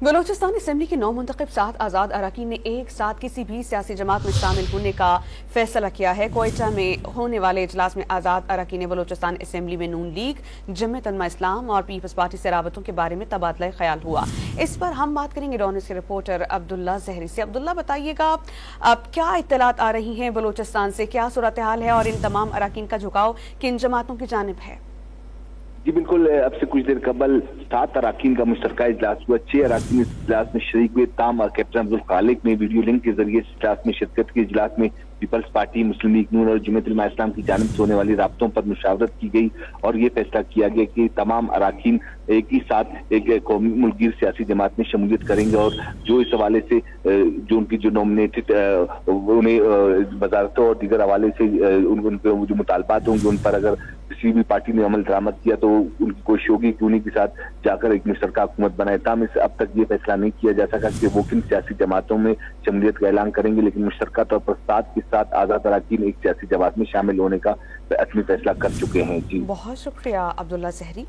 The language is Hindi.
बलूचिस्तान असेंबली के 9 मुंतखब 7 आज़ाद अरकान ने एक साथ किसी भी सियासी जमात में शामिल होने का फैसला किया है। क्वेटा में होने वाले इजलास में आज़ाद अरकान बलूचिस्तान असेंबली में नून लीग, जमीयत उलमा इस्लाम और पीपल्स पार्टी से राबतों के बारे में तबादला ख्याल हुआ। इस पर हम बात करेंगे डॉनिस के रिपोर्टर अब्दुल्ला जहरी से। अब्दुल्ला, बताइएगा अब क्या इत्तलात आ रही हैं बलूचिस्तान से, क्या सूरत हाल है और इन तमाम अरकान का झुकाव किन जमातों की जानिब है? जी बिल्कुल, अब से कुछ देर कबल 7 अरकान का मुश्तरका इजलास हुआ। 6 अरकान इस इजलास में शरीक हुए। ताम कैप्टन अब्दुल खालिक ने वीडियो लिंक के जरिए इस इजलास में शिरकत की। इजलास में पीपल्स पार्टी, मुस्लिम लीग नून और जमीयत उलमा इस्लाम की जानिब से होने वाली राब्तों पर मुशावरत की गई और ये फैसला किया गया कि तमाम अरकान एक ही साथ एक कौमी मुल्कगीर सियासी जमात में शमूलियत करेंगे और जो इस हवाले से जो उनकी जो नॉमिनेटेड उन्हें वजारतों और दीगर हवाले से उनके जो मुतालबात होंगे उन पर अगर किसी भी पार्टी ने अमल दरामद किया तो उनकी कोशिश होगी कि उन्हीं के साथ जाकर एक मुश्तरका हुकूमत बनाए। ताम इस अब तक ये फैसला नहीं किया जा सका कि वो किन सियासी जमातों में शमूलियत का ऐलान करेंगे, लेकिन मुश्तरका तौर पर 7 के साथ आज़ाद अरकान एक सियासी जमात में शामिल होने का अपनी फैसला कर चुके हैं। जी बहुत शुक्रिया अब्दुल्ला जहरी।